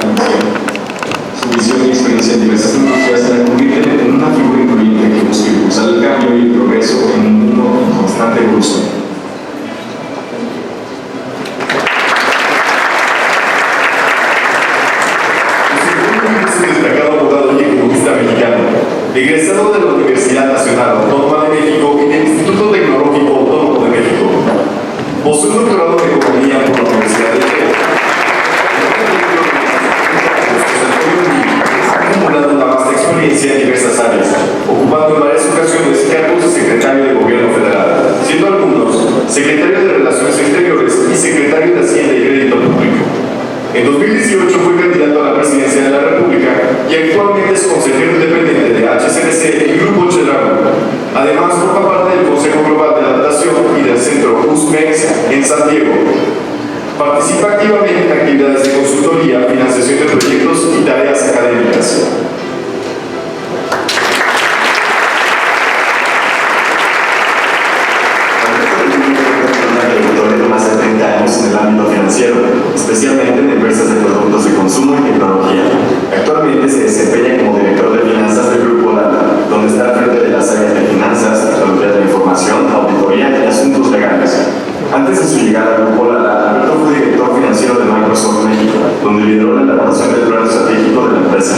innovación. Su visión y experiencia en diversas industrias la convierten en una figura influyente que busca impulsar el cambio y el progreso en un mundo en constante evolución. Egresado de la Universidad Nacional Autónoma de México y del Instituto Tecnológico Autónomo de México. Posee un doctorado en Economía por la Universidad de Yale. Ha acumulado una vasta experiencia en diversas áreas, ocupando en varias ocasiones cargos de secretario de Gobierno Federal, siendo algunos secretario de Relaciones Exteriores y secretario de Hacienda y Crédito Público. En 2018 fue candidato a la presidencia de la República y actualmente es consejero independiente de HCBC y Grupo Chedraui. Además, forma parte del Consejo Global de Adaptación y del Centro USMEX en San Diego. Participa activamente en actividades de consultoría, financiación de proyectos y tareas académicas. Más de 30 años en el ámbito financiero, especialmente en empresas de productos de consumo y tecnología. Actualmente se desempeña como director de finanzas del Grupo Lala, donde está al frente de las áreas de finanzas, tecnología de la información, auditoría y asuntos legales. Antes de su llegada al Grupo Lala, Alberto fue director financiero de Microsoft México, donde lideró la elaboración del plan estratégico de la empresa.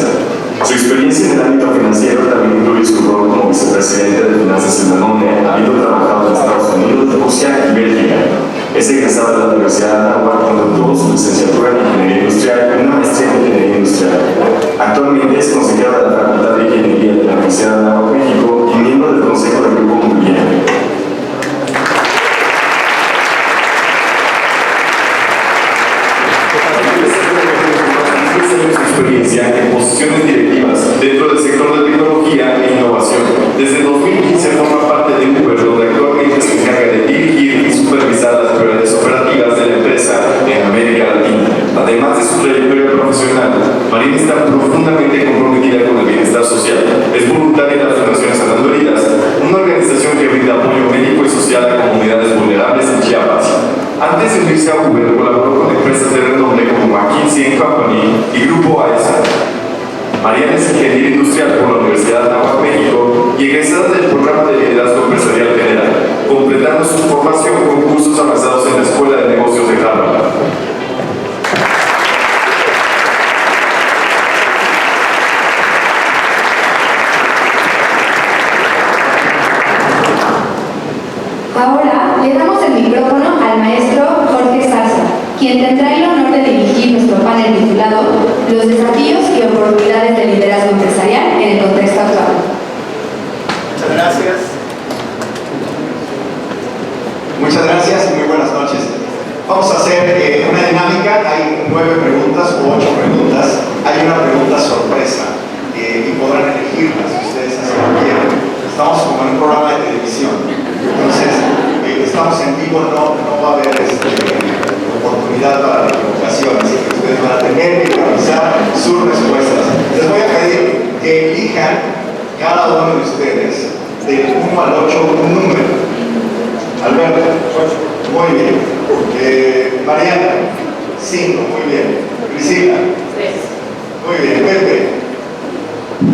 Su experiencia en el ámbito financiero también incluye su rol como vicepresidente de finanzas en Danone, habiendo trabajado en Estados Unidos, Rusia y Bélgica. Es egresado de la Universidad de Anáhuac, donde obtuvo su licenciatura en Ingeniería Industrial y una maestría en Ingeniería Industrial. Actualmente es consejero de la Facultad de Ingeniería de la Universidad de Anáhuac, México, y miembro del Consejo del Grupo Mobiliario. Experiencia en posiciones directivas dentro del sector de tecnología e innovación. Desde 2015 forma parte de Uber, donde actualmente se encarga de dirigir y supervisar las prioridades operativas de la empresa en América Latina. Además de su trayectoria profesional, Mariana está profundamente comprometida con el bienestar social. Es voluntaria en la Fundación Sanando Heridas, una organización que brinda apoyo médico y social a comunidades vulnerables en Chiapas. Antes de unirse a Uber, colaboró con empresas de renombre como McKinsey & Company y Grupo AESA. Mariana es ingeniera industrial por la Universidad de Anáhuac, México, y egresada del programa de liderazgo empresarial general, completando su formación con cursos avanzados en la Escuela de Negocios de Harvard. Ahora le damos el micrófono al maestro Jorge Zarza, quien tendrá el honor de dirigir nuestro panel titulado Los desafíos y oportunidades del liderazgo empresarial en el contexto actual. Muchas gracias. Muchas gracias y muy buenas noches. Vamos a hacer una dinámica. Hay 9 preguntas o 8 preguntas. Hay una pregunta sorpresa y podrán elegirlas si ustedes así lo quieren. Estamos como en un programa de televisión. Entonces, estamos en vivo, no va a haber oportunidad para la equivocación, así que ustedes van a tener que revisar sus respuestas. Les voy a pedir que elijan cada uno de ustedes de 1 al 8 un número. Alberto, 8. Muy bien. Mariana, 5. Muy bien. Priscila, 3. muy bien. Pepe,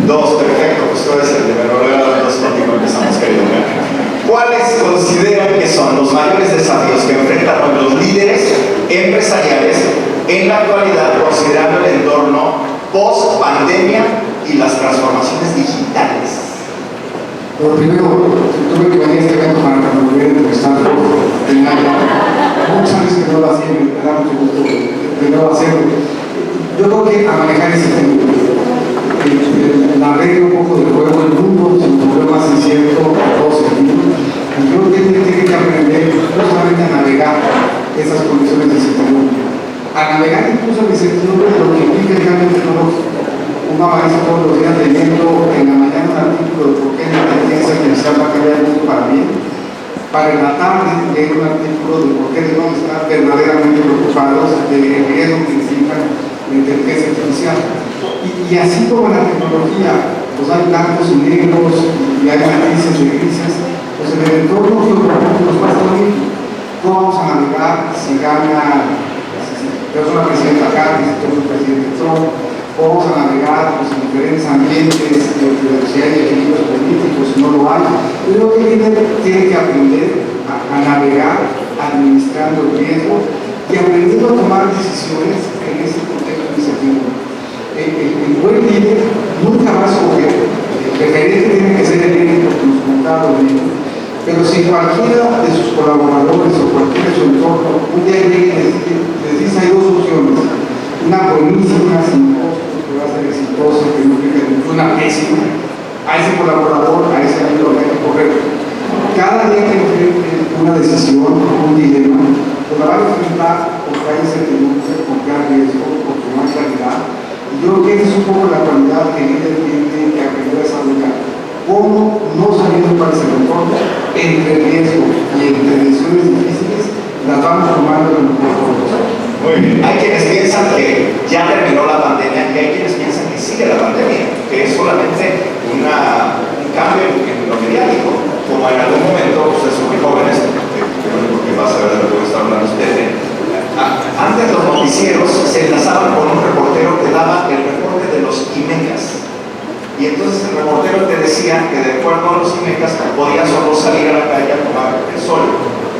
2. Perfecto, pues tú eres el de menor grado, entonces contigo empezamos, querido. ¿Cuáles consideran que son los mayores desafíos que enfrentan los líderes empresariales en la actualidad, considerando el entorno post-pandemia y las transformaciones digitales? Lo primero, tuve que venir a este evento para volver a entrevistar en muchas veces que no lo hacía, me da mucho gusto de no hacerlo. Yo creo que a manejar ese tema, la regla un poco del juego, el mundo se volvió más incierto a todos sentidos. Yo creo que tiene que aprender no solamente a navegar esas condiciones de incertidumbre, a navegar incluso la incertidumbre de lo que implica el cambio tecnológico. Uno amanece todos los días leyendo en la mañana un artículo de por qué la inteligencia artificial va a cambiar el mundo para bien, para en la tarde leer un artículo de por qué debemos estar verdaderamente preocupados del riesgo que implica la inteligencia artificial. Y así como la tecnología, pues hay blancos y negros y hay matices de grises, pues en el entorno geopolítico nos pasa lo mismo. No vamos a navegar si gana, si es una presidenta acá, si es un presidente. reflexión, vamos a navegar pues, en diferentes ambientes, si hay equilibrios políticos, si no lo hay. Yo creo que el líder tiene que aprender a navegar administrando el riesgo y aprendiendo a tomar decisiones en ese contexto incertidumbre. El buen líder nunca va a escoger, el referente tiene que ser el líder porque nos contaba Rodrigo, pero si cualquiera de sus colaboradores o cualquiera de su entorno un día llega y les dice hay dos opciones, una buenísima sin costo que va a ser exitosa, que no tiene una pésima, a ese colaborador, a ese amigo que hay que correr. Cada día que enfrente una decisión, un dilema, pues la va a enfrentar porque hay incertidumbre, porque hay riesgo, porque no hay claridad. Y yo creo que esa es un poco la cualidad que el líder tiene que aprender a desarrollar. Cómo, no sabiendo cuál es el entorno, entre riesgo y entre decisiones difíciles, las vamos tomando en el mejor posible. Muy bien. Hay quienes piensan que ya terminó la pandemia y hay quienes piensan que sigue la pandemia, que es solamente un cambio en lo mediático, como en algún momento ustedes son muy jóvenes, porque va a saber de lo que está hablando usted. Antes los noticieros se enlazaban con un reportero que daba el reporte de los IMECAS. Y entonces el reportero te decía que de acuerdo a los IMECAS podías solo salir a la calle a tomar el sol.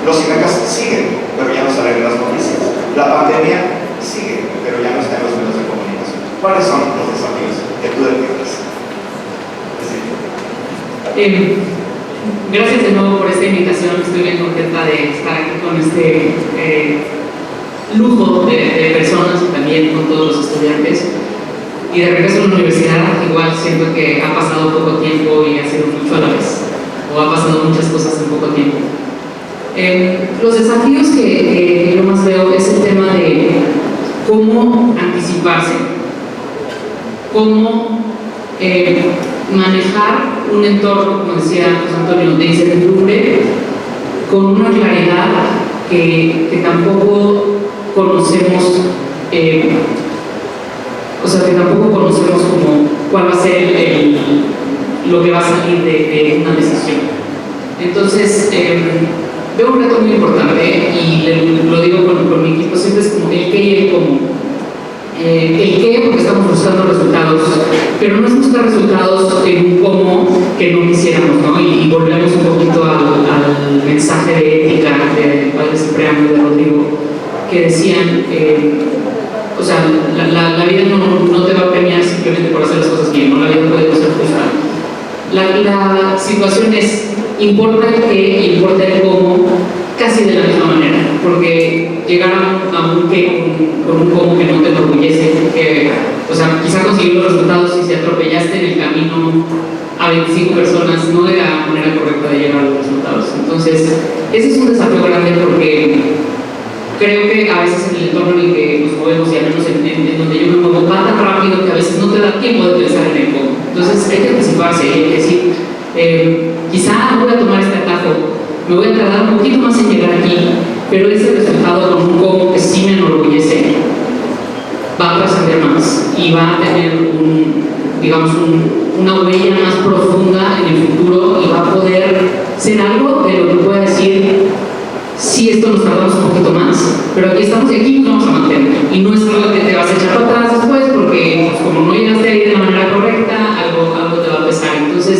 Los IMECAS siguen, pero ya no salen en las noticias. La pandemia sigue, pero ya no está en los medios de comunicación. ¿Cuáles son los desafíos que tú detectas? Gracias de nuevo por esta invitación. Estoy bien contenta de estar aquí con este lujo de personas y también con todos los estudiantes. Y de regreso a la universidad, igual siento que ha pasado poco tiempo y ha sido mucho a la vez, o ha pasado muchas cosas en poco tiempo. Los desafíos que yo más veo es el tema de cómo anticiparse, cómo manejar un entorno, como decía José Antonio, de incertidumbre, con una claridad que tampoco conocemos, que tampoco conocemos como cuál va a ser lo que va a salir de una decisión. Entonces, veo un reto muy importante y lo digo con mi equipo, siempre es como el qué y el cómo. El qué, porque estamos buscando resultados, pero no es buscar resultados en un cómo que no quisiéramos, ¿no? Y volvemos un poquito al mensaje de ética de Padre Cipriano, de Rodrigo, que decían, la vida no te va a premiar simplemente por hacer las cosas bien, ¿no? La vida puede ser justa. La situación es, importa el qué, importa el cómo, casi de la misma manera, porque llegar a un qué con un cómo que no te enorgullece, quizá conseguir los resultados si te atropellaste en el camino a 25 personas, no de la manera correcta de llegar a los resultados. Entonces, ese es un desafío grande porque creo que a veces en el entorno en el que nos movemos, y al menos en donde yo me muevo, va tan rápido que a veces no te da tiempo de pensar en el cómo. Entonces, hay que anticiparse, hay que decir, quizá voy a tomar este atajo, me voy a tardar un poquito más en llegar aquí, pero ese resultado con un cómo que sí me enorgullece va a trascender más y va a tener una huella más profunda en el futuro y va a poder ser algo de lo que pueda decir, sí, esto nos tardamos un poquito más, pero aquí estamos y aquí nos vamos a mantener. Y no es algo que te vas a echar para atrás después porque como no llegaste ahí de la manera correcta, algo te va a pesar. Entonces,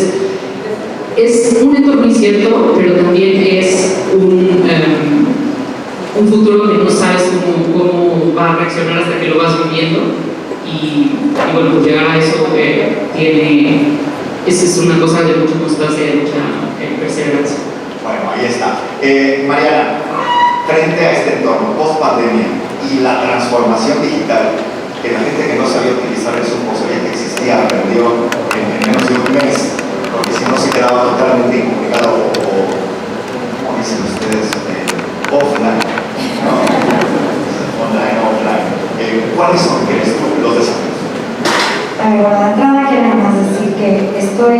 es un entorno incierto, pero también es un futuro que no sabes cómo va a reaccionar hasta que lo vas viviendo. Y bueno, pues llegar a eso es una cosa de mucha constancia y de mucha perseverancia. Bueno, ahí está. Mariana, frente a este entorno post-pandemia y la transformación digital, que la gente que no sabía utilizar el Zoom o sabía que existía aprendió en menos de un mes, porque si no se quedaba totalmente incomunicado o como dicen ustedes, offline, ¿no? Online, offline. ¿Cuáles son los desafíos? Bueno, de entrada quiero más decir que estoy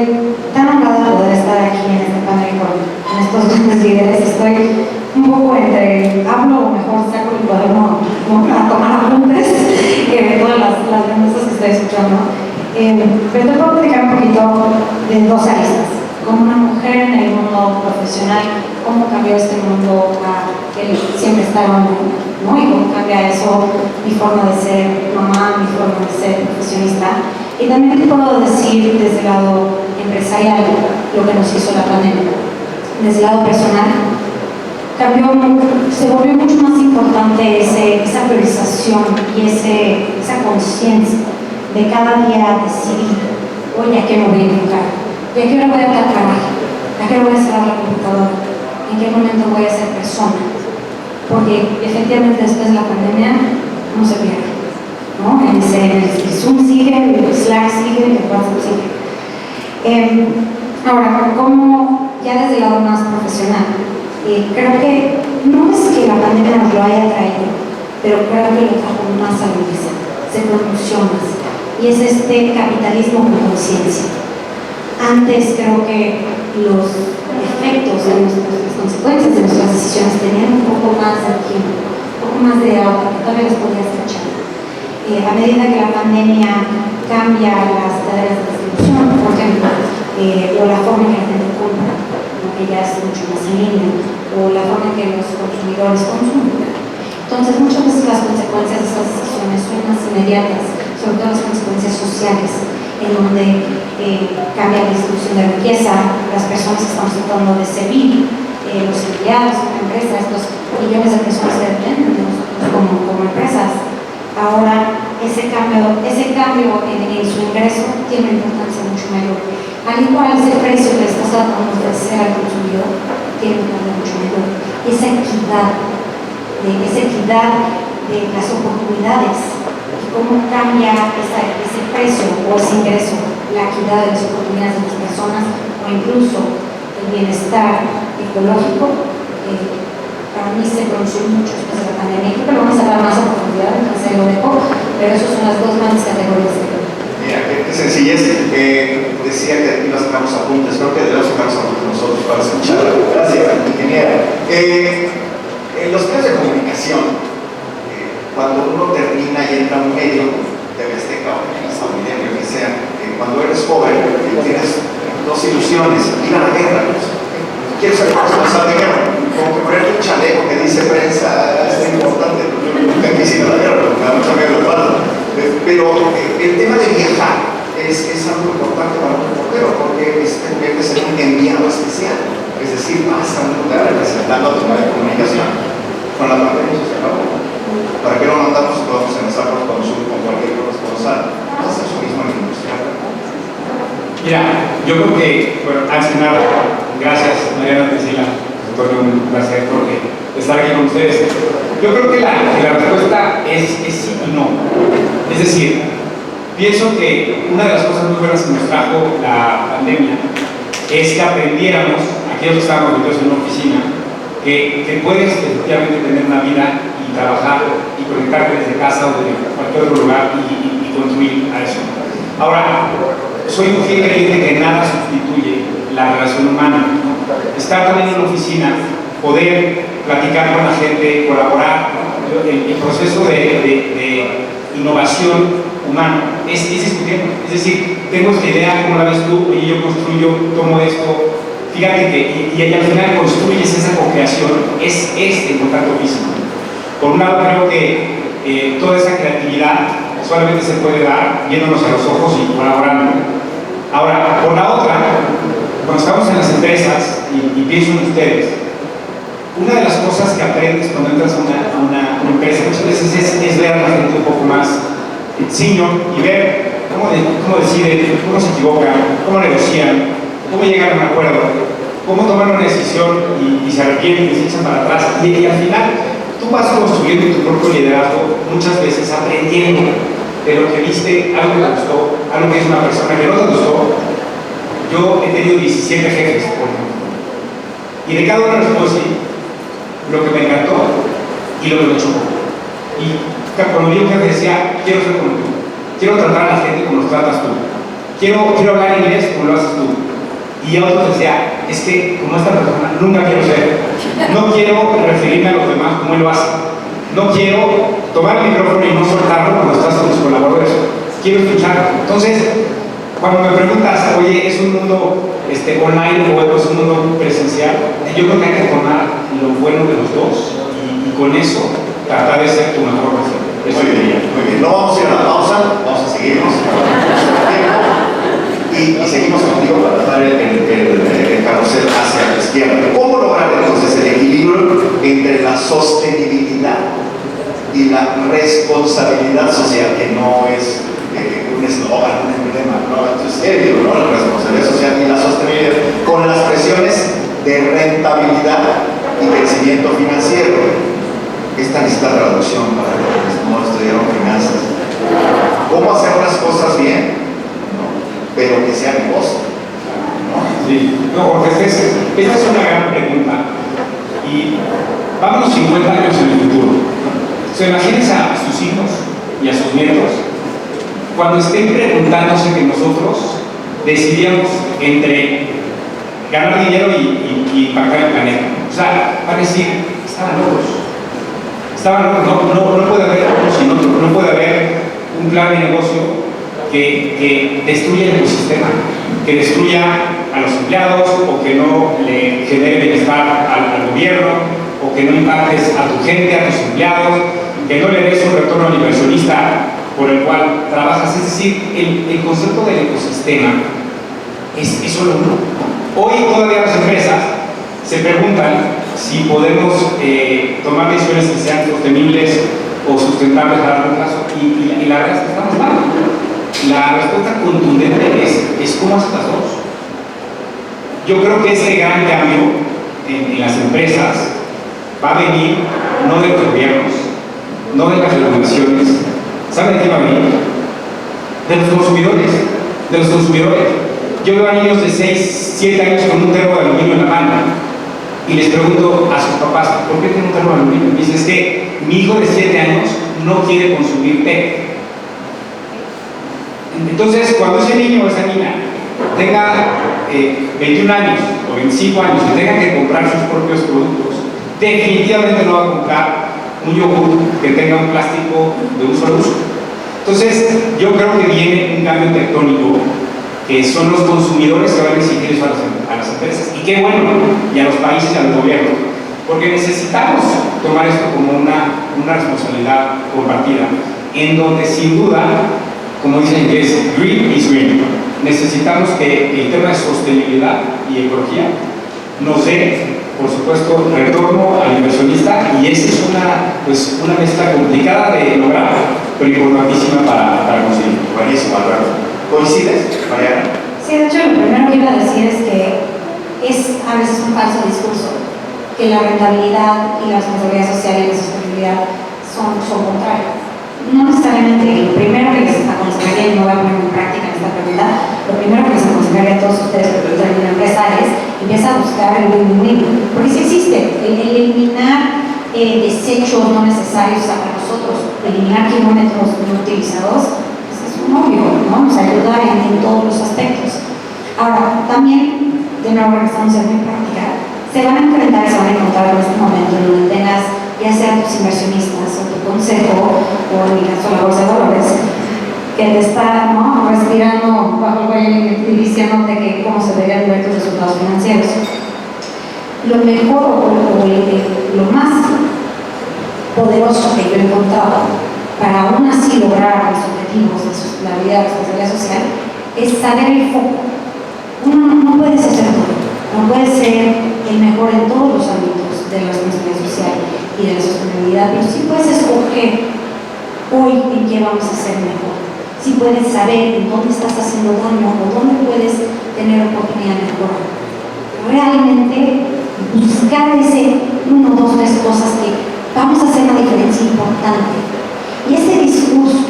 tan honrada de poder estar aquí en este panel con estos grandes líderes. Estoy un poco entre hablo o mejor saco el cuaderno a tomar apuntes de todas las grandezas que estoy escuchando. Pero te puedo platicar un poquito de dos aristas. Como una mujer en el mundo profesional, cómo cambió este mundo a el siempre estar online, ¿no? Y cómo cambia eso mi forma de ser mamá, mi forma de ser profesionista. Y también te puedo decir desde el lado empresarial lo que nos hizo la pandemia. Desde el lado personal, se volvió mucho más importante esa priorización y esa conciencia de cada día decidir, oye, ¿a qué me voy a enfocar? ¿Y a qué hora voy a trabajar? ¿A qué hora voy a cerrar la computadora? ¿En qué momento voy a ser persona? Porque efectivamente después de la pandemia no se pierde, ¿no? El Zoom sigue, el Slack sigue, el WhatsApp sigue. Ahora, como ya desde el lado más profesional, creo que no es que la pandemia nos lo haya traído, pero creo que lo trajo más a la mesa, se pronunció más. Y es este capitalismo con conciencia. Antes creo que los efectos de las consecuencias de nuestras decisiones tenían un poco más de tiempo, un poco más de agua, que todavía les podía escuchar. A medida que la pandemia cambia las cadenas de distribución, por ejemplo, o la forma en que la gente compra, que ya es mucho más en línea, o la forma en que los consumidores consumen. Entonces, muchas veces las consecuencias de esas decisiones son más inmediatas, sobre todo las consecuencias sociales, en donde cambia la distribución de riqueza, las personas que estamos tratando de servir, los empleados, la empresa, estos millones de personas que dependen de nosotros como empresas. Ahora, ese cambio en su ingreso tiene una importancia mucho mayor. Al igual, ese precio que le estás dando a ofrecer al consumidor tiene un cambio mucho mayor. Esa equidad de las oportunidades, cómo cambia ese precio o ese ingreso, la equidad de las oportunidades de las personas o incluso el bienestar ecológico, para mí se pronunció mucho después de la pandemia. Creo que lo vamos a hablar más a profundidad, entonces lo dejo, pero esas son las dos grandes categorías de vida. Mira, qué sencillez. Decía que aquí nos sacamos apuntes, creo que debemos sacarnos apuntes nosotros para escuchar. Gracias, ingeniera. En los medios de comunicación, cuando uno termina y entra a un medio, TV Azteca o Milenio, que sea, cuando eres joven, tienes dos ilusiones: ir a la guerra. Quiero ser responsable de guerra, como que ponerte un chaleco que dice prensa es importante. Yo nunca quise ir a la guerra, porque me da mucha miedo el palo. Pero el tema de viajar es algo importante para un reportero, porque te conviertes en un enviado especial. Es decir, vas a un lugar representando a tu medio de comunicación. Con la pandemia se acabó. ¿Para qué no mandamos todos en esa con cualquier corresponsal? Haz eso mismo en la industria. Mira, yo creo que, bueno, antes que nada, gracias Mariana Priscila, Antonio, un placer porque estar aquí con ustedes. Yo creo que la respuesta es sí y no. Es decir, pienso que una de las cosas muy buenas que nos trajo la pandemia es que aprendiéramos, aquellos que estábamos metidos en una oficina, que puedes efectivamente tener una vida y trabajar y conectarte desde casa o desde cualquier otro lugar y contribuir a eso. Ahora, soy un fiel creyente que nada sustituye la relación humana. Estar también en una oficina, poder platicar con la gente, colaborar, el proceso de innovación humana es discutible. Es decir, tengo esta idea, ¿cómo la ves tú? Oye, yo construyo, tomo esto. Fíjate que y al final construyes esa co-creación, es el contacto físico. Por un lado, creo que toda esa creatividad solamente se puede dar viéndonos a los ojos y colaborando. Ahora, por la otra, cuando estamos en las empresas, y pienso en ustedes, una de las cosas que aprendes cuando entras a una empresa muchas veces es ver a la gente un poco más senior y ver cómo deciden, cómo se equivocan, cómo negocian, cómo llegan a un acuerdo, cómo toman una decisión y se arrepienten y se echan para atrás. Y al final, tú vas construyendo tu propio liderazgo, muchas veces aprendiendo de lo que viste, algo que te gustó, algo que es una persona que no te gustó. Yo he tenido 17 jefes, por ejemplo, y de cada uno les puedo decir lo que me encantó y lo que me chocó. Y cuando mi jefe decía, quiero ser como tú, quiero tratar a la gente como los tratas tú, quiero hablar inglés como lo haces tú. Y otros decía, es que como esta persona nunca quiero ser, no quiero referirme a los demás como él lo hace, no quiero tomar el micrófono y no soltarlo cuando estás con tus colaboradores, quiero escuchar. Entonces, cuando me preguntas, oye, ¿es un mundo online o es un mundo presencial? Yo creo que hay que tomar lo bueno de los dos con eso tratar de ser tu mejor versión. Eso Muy diría. bien, muy bien. No vamos a ir a la pausa, vamos a seguirnos. Y seguimos contigo para dar el carrusel hacia la izquierda. ¿Cómo lograr entonces el equilibrio entre la sostenibilidad y la responsabilidad social, que no es un eslogan, un emblema, ¿no? Entonces, ¿no? La responsabilidad social y la sostenibilidad con las presiones de rentabilidad y crecimiento financiero? Esta necesita traducción para los que no estudiaron finanzas. ¿Cómo hacer las cosas bien? ¿No? Pero que sea negocio. ¿No? Sí, no, Jorge, esta es una gran pregunta. Y vámonos 50 años en el futuro. O sea, imagínense a sus hijos y a sus nietos cuando estén preguntándose que nosotros decidíamos entre ganar dinero y impactar el planeta. O sea, van a decir, estaban locos. No puede haber uno sin otro, no puede haber un plan de negocio que destruya el ecosistema, que destruya a los empleados o que no le genere bienestar al gobierno o que no impactes a tu gente, a tus empleados, que no le des un retorno al inversionista por el cual trabajas. Es decir, el concepto del ecosistema es solo uno. Hoy todavía las empresas se preguntan si podemos tomar decisiones que sean sostenibles o sustentables a largo plazo, y la verdad es que estamos mal. La respuesta contundente es cómo haces las dos. Yo creo que ese gran cambio en las empresas va a venir no de los gobiernos, no de las regulaciones. ¿Saben de qué va a venir? De los consumidores. De los consumidores. Yo veo a niños de 6, 7 años con un termo de aluminio en la mano y les pregunto a sus papás, ¿por qué tiene un termo de aluminio? Y dicen, es que mi hijo de 7 años no quiere consumir té. Entonces, cuando ese niño o esa niña tenga 21 años o 25 años y tenga que comprar sus propios productos, definitivamente no va a comprar un yogur que tenga un plástico de un solo uso. Entonces, yo creo que viene un cambio tectónico, que son los consumidores que van a exigir eso a las empresas. Y qué bueno, y a los países y a los gobiernos, porque necesitamos tomar esto como una responsabilidad compartida, en donde sin duda, como dice en inglés, green is green. Necesitamos que el tema de sostenibilidad y ecología nos dé, por supuesto, retorno al inversionista, y esa es una mezcla complicada de lograr, pero importantísima para conseguir. Buenísimo, Alberto. ¿Coincides, Mariana? Sí, de hecho, lo primero que iba a decir es que es a veces un falso discurso, que la rentabilidad y la responsabilidad social y la sostenibilidad son contrarias. No necesariamente. Lo primero que les aconsejaría, y no voy a poner en práctica esta pregunta, lo primero que les aconsejaría a todos ustedes que son empresarios, empieza a buscar el win-win, porque sí existe el eliminar desechos no necesarios para nosotros, eliminar kilómetros no utilizados. Obvio, ¿no? Nos ayuda en todos los aspectos. Ahora, también, de nuevo, regresamos a mi práctica, se van a enfrentar y se van a encontrar en este momento en donde tengas, ya sea tus inversionistas o tu consejo, o en mi caso la bolsa de valores, que te está, ¿no?, respirando bajo el cuello y diciéndote que cómo se deberían ver tus resultados financieros. Lo mejor o lo más poderoso que yo he encontrado para aún así lograr los objetivos de sostenibilidad y responsabilidad social es saber el foco. Uno no puede ser todo, no puede ser el mejor en todos los ámbitos de la responsabilidad social y de la sostenibilidad, pero sí puedes escoger hoy en qué vamos a ser mejor. Sí puedes saber en dónde estás haciendo daño o dónde puedes tener oportunidad de mejorar. Realmente buscar ese 1, 2, 3 cosas que vamos a hacer una diferencia importante. Y ese discurso,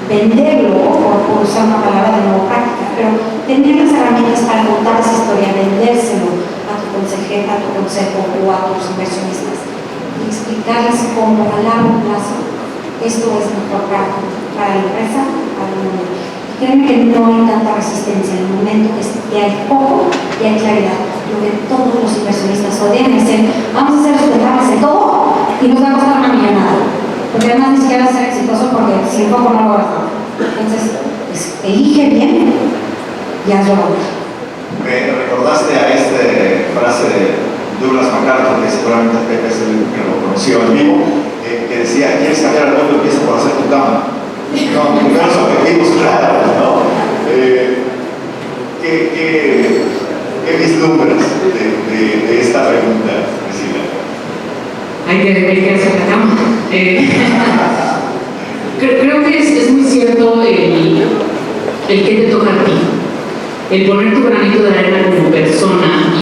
venderlo, por usar una palabra de nuevo práctica, pero tener las herramientas para contar esa historia, vendérselo a tu consejera, a tu consejo o a tus inversionistas y explicarles cómo a largo plazo esto es mejor para la empresa, para el mundo. Y créeme que no hay tanta resistencia en el momento que hay foco y hay claridad. Lo que todos los inversionistas odian es el vamos a hacer sustentables en todo y nos va a costar una millonada. Porque además ni siquiera va a ser exitoso porque si el foco no lo va a hacer. Entonces, pues, elige bien y hazlo valer. Me recordaste a esta frase de Douglas MacArthur, que seguramente Pepe es el que lo conoció en vivo, que decía, ¿quieres cambiar el mundo? Empieza por hacer tu cama. No, primeros objetivos claros, ¿no? ¿Qué vislumbras de esta pregunta, Priscila? Hay que hacer la cama. Creo que es muy cierto el que te toca a ti. El poner tu granito de arena como persona